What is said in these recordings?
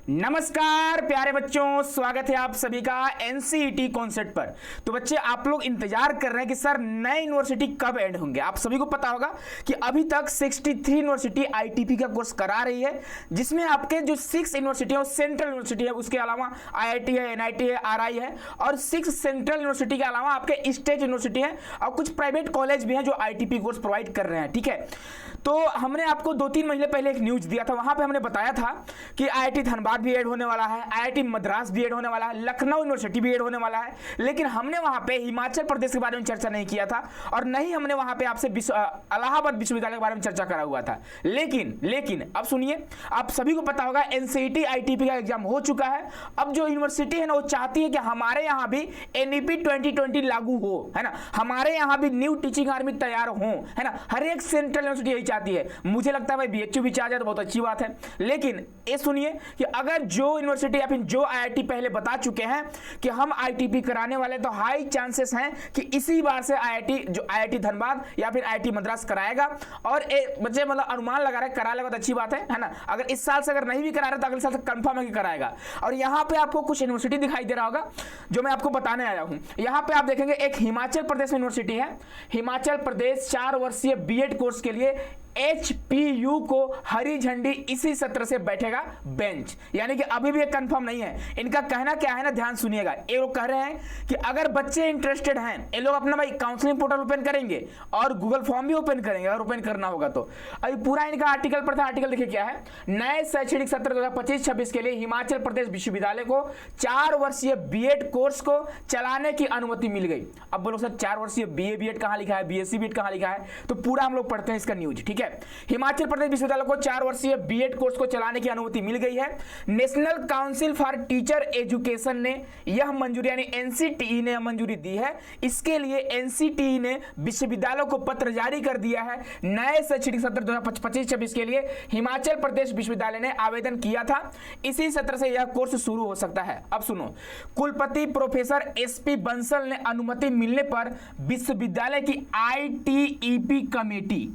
नमस्कार प्यारे बच्चों, स्वागत है आप सभी का एनसीईटी कॉन्सेप्ट पर। तो बच्चे आप लोग इंतजार कर रहे हैं कि सर नए यूनिवर्सिटी कब ऐड होंगे। आप सभी को पता होगा कि अभी तक 63 यूनिवर्सिटी आईटीपी का कोर्स करा रही है, जिसमें आपके जो 6 यूनिवर्सिटी है वो सेंट्रल यूनिवर्सिटी है, उसके अलावा आईआईटी है, एनआईटी है, आरआई है, और 6 सेंट्रल यूनिवर्सिटी के अलावा आपके स्टेट यूनिवर्सिटी है और कुछ प्राइवेट कॉलेज भी हैं जो आईटीपी कोर्स प्रोवाइड कर रहे हैं। ठीक है, तो हमने आपको 2-3 महीने पहले एक न्यूज दिया था, वहां पे हमने बताया था कि आईआईटी धनबाद भी ऐड होने वाला है, आईआईटी मद्रास भी ऐड होने वाला है, लखनऊ यूनिवर्सिटी भी ऐड होने वाला है। लेकिन हमने वहां पे हिमाचल प्रदेश के बारे में चर्चा नहीं किया था और नहीं हमने वहां पे आपसे इलाहाबाद विश्वविद्यालय के बारे में चर्चा करा हुआ था। लेकिन अब सुनिए, आप सभी को पता होगा एनसीईटी आईटीपी का एग्जाम हो चुका है। अब जो यूनिवर्सिटी है ना वो चाहती है कि हमारे यहाँ भी एनईपी 2020 लागू हो, है ना, हमारे यहाँ भी न्यू टीचिंग आर्मी तैयार हो, है ना। हर एक सेंट्रल यूनिवर्सिटी यही चाहती है। मुझे लगता है भाई बीएचयू भी चाह जाए तो बहुत अच्छी बात है। लेकिन ये सुनिए कि अगर जो यूनिवर्सिटी या फिर जो आईआईटी पहले बता चुके हैं कि हम आईटीपी कराने वाले, तो हाई चांसेस हैं कि इसी बार से आईआईटी धनबाद या फिर आईआईटी मद्रास कराएगा। और बच्चे मतलब अनुमान लगा रहे करा लेगा तो अच्छी बात है ना। अगर इस साल से अगर नहीं भी करा रहे तो अगले साल से कंफर्म है कि कराएगा। और यहाँ पे आपको कुछ यूनिवर्सिटी दिखाई दे रहा होगा जो मैं आपको बताने आया हूँ। यहाँ पे आप देखेंगे एक हिमाचल प्रदेश यूनिवर्सिटी है। हिमाचल प्रदेश 4 वर्षीय बीएड कोर्स के लिए एचपीयू को हरी झंडी इसी सत्र से बैठेगा बेंच, यानी कि अभी भी ये कंफर्म नहीं है। इनका कहना क्या है ना, ध्यान सुनिएगा। ये लोग कह रहे हैं कि अगर बच्चे इंटरेस्टेड हैं, ये लोग अपना भाई काउंसलिंग पोर्टल ओपन करेंगे और गूगल फॉर्म भी ओपन करेंगे अगर ओपन करना होगा तो। अभी पूरा इनका आर्टिकल पर था। आर्टिकल देखिए क्या है, नए शैक्षणिक सत्र 2025-26 के लिए हिमाचल प्रदेश विश्वविद्यालय को 4 वर्षीय बीएड कोर्स को चलाने की अनुमति मिल गई। अब बोलो सर 4 वर्षीय बीए बीएड कहां लिखा है, बीएससी बीएड कहां लिखा है, तो पूरा हम लोग पढ़ते हैं इसका न्यूज। ठीक है, हिमाचल प्रदेश विश्वविद्यालय को 4 वर्षीय बीएड कोर्स को चलाने की अनुमति मिल गई है। National council for teacher education ने यह मंजूरी, यानी एनसीटीई ने मंजूरी दी है। इसके लिए एनसीटीई ने विश्वविद्यालय को पत्र जारी कर दिया है। नए शैक्षणिक सत्र 2025-26 के लिए हिमाचल प्रदेश विश्वविद्यालय ने आवेदन किया था। इसी सत्र से यह कोर्स शुरू हो सकता है। अब सुनो, कुलपति प्रोफेसर एसपी बंसल ने अनुमति मिलने पर विश्वविद्यालय की आईटीईपी कमेटी,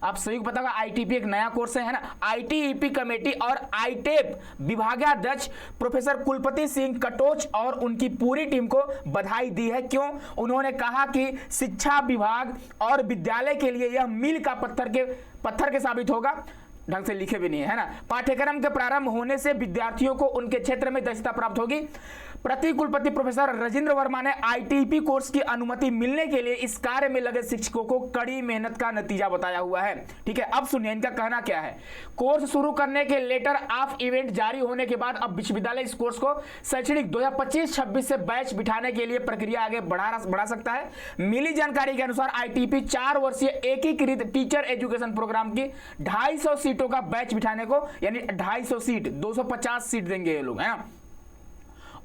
आप सभी को पता होगा आईटीपी एक नया कोर्स है ना, आईटीईपी कमेटी और आईटेप विभागाध्यक्ष प्रोफेसर कुलपति सिंह कटोच और उनकी पूरी टीम को बधाई दी है। क्यों? उन्होंने कहा कि शिक्षा विभाग और विद्यालय के लिए यह मील का पत्थर के साबित होगा। ढंग से लिखे भी नहीं है ना। पाठ्यक्रम के प्रारंभ होने से विद्यार्थियों को उनके क्षेत्र में दक्षता प्राप्त होगी। प्रति कुलपति प्रोफेसर राजेंद्र वर्मा ने आईटीपी कोर्स की अनुमति मिलने के लिए इस कार्य में लगे शिक्षकों को कड़ी मेहनत का नतीजा बताया हुआ है। ठीक है, अब सुनिए इनका कहना क्या है। कोर्स शुरू करने के लेटर ऑफ इवेंट जारी होने के बाद अब विश्वविद्यालय इस कोर्स को शैक्षणिक 2025-26 से बैच बिठाने के लिए प्रक्रिया आगे बढ़ा सकता है। मिली जानकारी के अनुसार आईटीपी 4 वर्षीय एकीकृत टीचर एजुकेशन प्रोग्राम की 250 सीटों का बैच बिठाने को, यानी 250 सीट 250 सीट देंगे ये लोग, है ना,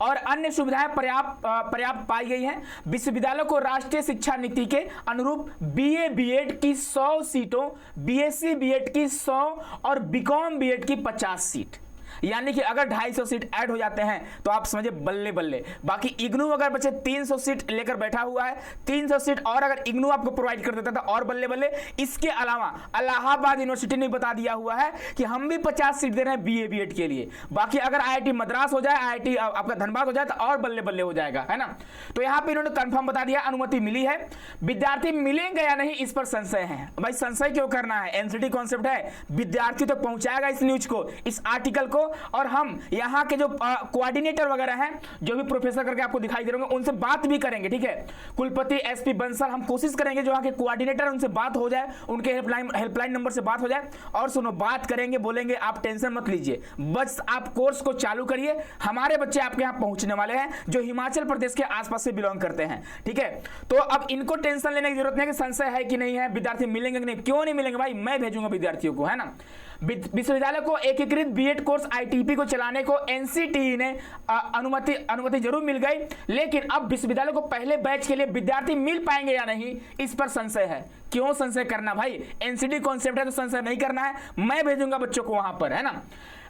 और अन्य सुविधाएं पर्याप्त पाई गई हैं। विश्वविद्यालय को राष्ट्रीय शिक्षा नीति के अनुरूप बीए बीएड की 100 सीटों, बीएससी बीएड की 100 और बीकॉम बीएड की 50 सीट, यानी कि अगर 250 सीट ऐड हो जाते हैं तो आप समझे बल्ले बल्ले। बाकी इग्नू अगर बच्चे 300 सीट लेकर बैठा हुआ है, 300 सीट और अगर इग्नू आपको प्रोवाइड कर देता था और बल्ले बल्ले। इसके अलावा इलाहाबाद यूनिवर्सिटी ने बता दिया हुआ है कि हम भी 50 सीट दे रहे हैं बीए बीएड के लिए। बाकी अगर आईआईटी मद्रास हो जाए, आईआईटी आपका धनबाद हो जाए तो और बल्ले बल्ले हो जाएगा, है ना। तो यहाँ पे इन्होंने कंफर्म बता दिया अनुमति मिली है। विद्यार्थी मिलेंगे या नहीं इस पर संशय है। भाई संशय क्यों करना है, एनसीटी कॉन्सेप्ट है, विद्यार्थी तो पहुंचाएगा इस न्यूज को, इस आर्टिकल को। और हम यहाँ के जो कोऑर्डिनेटर वगैरह हैं, जो भी प्रोफेसर करके आपको दिखाई दे रहे होंगे, उनसे बात भी करेंगे। ठीक है, कुलपति एसपी बंसल, हम कोशिश करेंगे जो यहाँ के कोऑर्डिनेटर उनसे बात हो जाए, उनके हेल्पलाइन नंबर से बात हो जाए। और सुनो, बात करेंगे, बोलेंगे, आप टेंशन मत लीजिए, बस आप कोर्स को चालू करिए। हमारे बच्चे आपके यहाँ पहुंचने वाले हैं जो हिमाचल प्रदेश के आसपास से बिलोंग करते हैं। ठीक है, तो अब इनको टेंशन लेने की जरूरत नहीं है कि संशय है कि नहीं है, विद्यार्थी मिलेंगे कि नहीं। क्यों नहीं मिलेंगे भाई, मैं भेजूंगा विद्यार्थियों को, है ना। विश्वविद्यालय को एकीकृत बीएड कोर्स आईटीपी को चलाने को एनसीटीई ने अनुमति जरूर मिल गई। लेकिन अब विश्वविद्यालय को पहले बैच के लिए विद्यार्थी मिल पाएंगे या नहीं इस पर संशय है। क्यों संशय करना भाई, एनसीटी कॉन्सेप्ट है तो संशय नहीं करना है। मैं भेजूंगा बच्चों को वहां पर, है ना।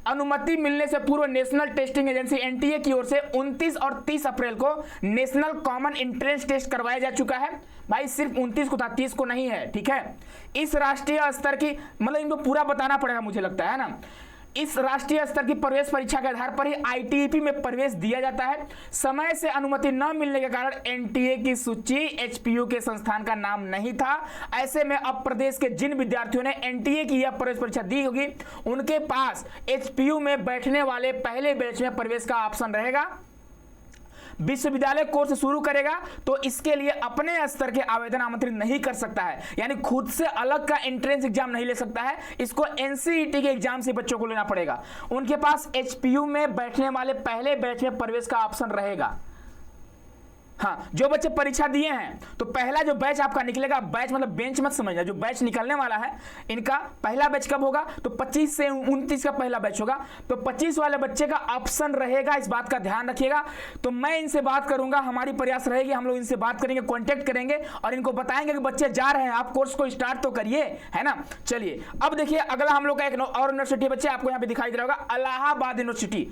अनुमति मिलने से पूर्व नेशनल टेस्टिंग एजेंसी एनटीए की ओर से 29 और 30 अप्रैल को नेशनल कॉमन एंट्रेंस टेस्ट करवाया जा चुका है। भाई सिर्फ 29 को था, 30 को नहीं है। ठीक है, इस राष्ट्रीय स्तर की मतलब इनको पूरा बताना पड़ेगा मुझे लगता है ना। इस राष्ट्रीय स्तर की प्रवेश परीक्षा के आधार पर ही आईटीईपी में प्रवेश दिया जाता है। समय से अनुमति न मिलने के कारण एनटीए की सूची एचपीयू के संस्थान का नाम नहीं था। ऐसे में अब प्रदेश के जिन विद्यार्थियों ने एनटीए की यह प्रवेश परीक्षा दी होगी उनके पास एचपीयू में बैठने वाले पहले बैच में प्रवेश का ऑप्शन रहेगा। विश्वविद्यालय कोर्स शुरू करेगा तो इसके लिए अपने स्तर के आवेदन आमंत्रित नहीं कर सकता है, यानी खुद से अलग का एंट्रेंस एग्जाम नहीं ले सकता है। इसको एनसीईटी के एग्जाम से बच्चों को लेना पड़ेगा। उनके पास एचपीयू में बैठने वाले पहले बैच में प्रवेश का ऑप्शन रहेगा। हाँ, जो बच्चे परीक्षा दिए हैं तो पहला जो बैच आपका निकलेगा, बैच मतलब बेंच मत समझना, जो बैच निकलने वाला है इनका पहला बैच कब होगा तो 25 से 29 का पहला बैच होगा। तो 25 वाले बच्चे का ऑप्शन रहेगा, इस बात का ध्यान रखिएगा। तो मैं इनसे बात करूंगा, हमारी प्रयास रहेगी, हम लोग इनसे बात करेंगे, कॉन्टेक्ट करेंगे और इनको बताएंगे कि बच्चे जा रहे हैं, आप कोर्स को स्टार्ट तो करिए, है ना। चलिए अब देखिए अगला हम लोग का एक और यूनिवर्सिटी बच्चे आपको यहाँ पे दिखाई दे रहा होगा, इलाहाबाद यूनिवर्सिटी।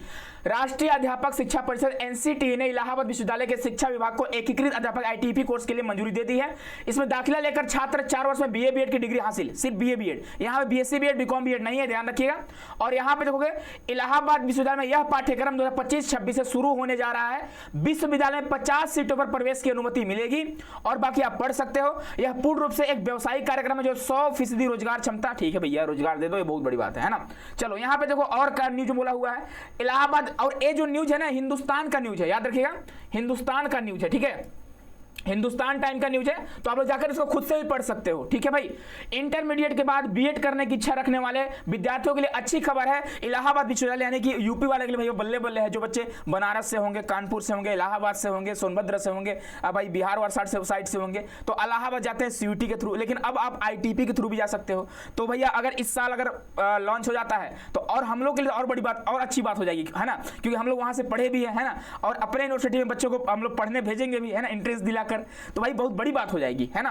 राष्ट्रीय अध्यापक शिक्षा परिषद एनसीटी ने इलाहाबाद विश्वविद्यालय के शिक्षा विभाग को एकीकृत अध्यापक आईटीईपी कोर्स के लिए मंजूरी दे दी है। इसमें दाखिला लेकर छात्र 4 वर्ष में बीए बीएड की डिग्री हासिल, सिर्फ बीए बीएड, यहाँ पे बीएससी बीएड बीकॉम बीएड नहीं है, ध्यान रखिएगा। और यहाँ पे देखोगे इलाहाबाद विश्वविद्यालय में यह पाठ्यक्रम 2025-26 से शुरू होने जा रहा है। विश्वविद्यालय में 50 सीटों पर प्रवेश की अनुमति मिलेगी और बाकी आप पढ़ सकते हो। यह पूर्ण रूप से एक व्यवसायिक कार्यक्रम है जो 100% रोजगार क्षमता, ठीक है भैया रोजगार दे दो, ये बहुत बड़ी बात है ना। चलो यहाँ पे देखो और का न्यूज बोला हुआ है इलाहाबाद, और ये जो न्यूज है ना हिंदुस्तान का न्यूज है, याद रखिएगा हिंदुस्तान का न्यूज है, ठीक है, हिंदुस्तान टाइम का न्यूज है। तो आप लोग जाकर इसको खुद से भी पढ़ सकते हो, ठीक है भाई। इंटरमीडिएट के बाद बीएड करने की इच्छा रखने वाले विद्यार्थियों के लिए अच्छी खबर है। इलाहाबाद विश्वविद्यालय यानी कि यूपी वाले के लिए भैया बल्ले बल्ले है। जो बच्चे बनारस से होंगे, कानपुर से होंगे, इलाहाबाद से होंगे, सोनभद्र से होंगे, अब भाई बिहार वार साइड से होंगे तो इलाहाबाद जाते हैं सीयूटी के थ्रू, लेकिन अब आप आईटीपी के थ्रू भी जा सकते हो। तो भैया अगर इस साल अगर लॉन्च हो जाता है तो और हम लोग के लिए और बड़ी बात और अच्छी बात हो जाएगी, है ना, क्योंकि हम लोग वहां से पढ़े भी है ना, और अपने यूनिवर्सिटी में बच्चों को हम लोग पढ़ने भेजेंगे भी, है ना, एंट्रेंस दिलाकर। तो भाई बहुत बड़ी बात हो जाएगी, है ना।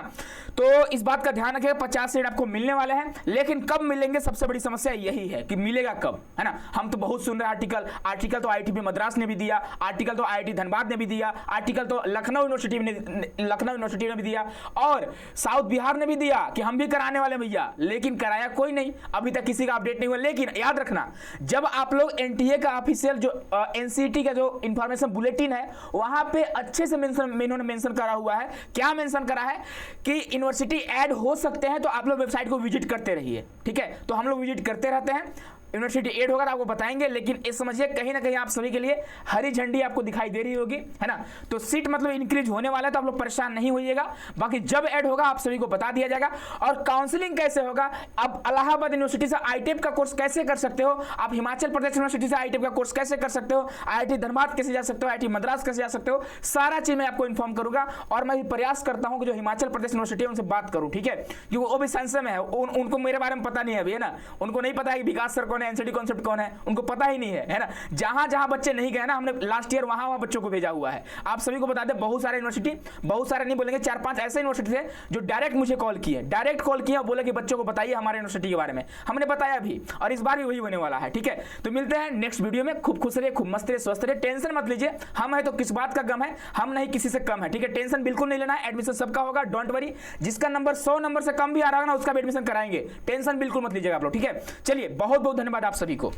तो इस बात का ध्यान रखिएगा, 50 सीट आपको मिलने वाले हैं, लेकिन कब मिलेंगे सबसे बड़ी समस्या यही है कि मिलेगा कब, है ना। हम तो बहुत सुन रहे हैं आर्टिकल तो आईआईटी मद्रास ने भी दिया, आर्टिकल तो आईआईटी धनबाद ने भी दिया, आर्टिकल तो लखनऊ यूनिवर्सिटी ने भी दिया और साउथ बिहार ने भी दिया कि हम भी कराने वाले भैया, लेकिन कराया कोई नहीं, अभी तक किसी का अपडेट नहीं हुआ। लेकिन याद रखना जब आप लोग एनटीए का ऑफिशियल जो एनसीटी का जो इंफॉर्मेशन बुलेटिन है वहां पे अच्छे से इन्होंने मेंशन करा हुआ है, क्या मेंशन करा है कि यूनिवर्सिटी ऐड हो सकते हैं, तो आप लोग वेबसाइट को विजिट करते रहिए, ठीक है। तो हम लोग विजिट करते रहते हैं, यूनिवर्सिटी ऐड होगा तो आपको बताएंगे, लेकिन इस समझिए कहीं ना कहीं आप सभी के लिए हरी झंडी आपको दिखाई दे रही होगी, है ना। तो सीट मतलब इंक्रीज होने वाला है, तो आप लोग परेशान नहीं होइएगा, बाकी जब ऐड होगा आप सभी को बता दिया जाएगा। और काउंसलिंग कैसे होगा, अब इलाहाबाद यूनिवर्सिटी से आईटीएप का कोर्स कैसे कर सकते हो, आप हिमाचल प्रदेश यूनिवर्सिटी से आईटीएप का कोर्स कैसे कर सकते हो, आईआईटी धनबाद कैसे जा सकते हो, आईआईटी मद्रास कैसे जा सकते हो, सारा चीज मैं आपको इन्फॉर्म करूंगा। और मैं भी प्रयास करता हूं कि जो हिमाचल प्रदेश यूनिवर्सिटी है उनसे बात करूं, ठीक है, क्योंकि वो भी संशय में है, उनको मेरे बारे में पता नहीं है अभी, है ना, उनको नहीं पता है कि विकास सर कौन है, एनसीटी कॉन्सेप्ट कौन है, उनको पता ही नहीं है ना। जहां जहां बच्चे नहीं गए ना, हमने लास्ट ईयर वहां बच्चों को भेजा हुआ है। आप सभी को बता दें बहुत सारे यूनिवर्सिटी, बहुत सारे नहीं बोलेंगे, 4-5 ऐसे यूनिवर्सिटी थे जो डायरेक्ट मुझे कॉल किए, और बोले कि बच्चों को बताइए हमारे यूनिवर्सिटी के बारे में। हमने बताया भी, और इस बार भी वही होने वाला है, ठीक है। तो मिलते हैं नेक्स्ट वीडियो में, खूब खुश रहिए, खूब मस्त रहिए, स्वस्थ रहिए, टेंशन मत लीजिए, हम है तो किस बात का गम है, हम नहीं किसी से कम है, ठीक है। टेंशन बिल्कुल नहीं लेना है, एडमिशन सबका होगा, डोंट वरी। जिसका नंबर 100 नंबर से कम भी आ रहा है ना उसका भी एडमिशन कराएंगे, टेंशन बिल्कुल मत लीजिएगा आप लोग, ठीक है। चलिए बहुत बहुत धन्यवाद आप सभी को।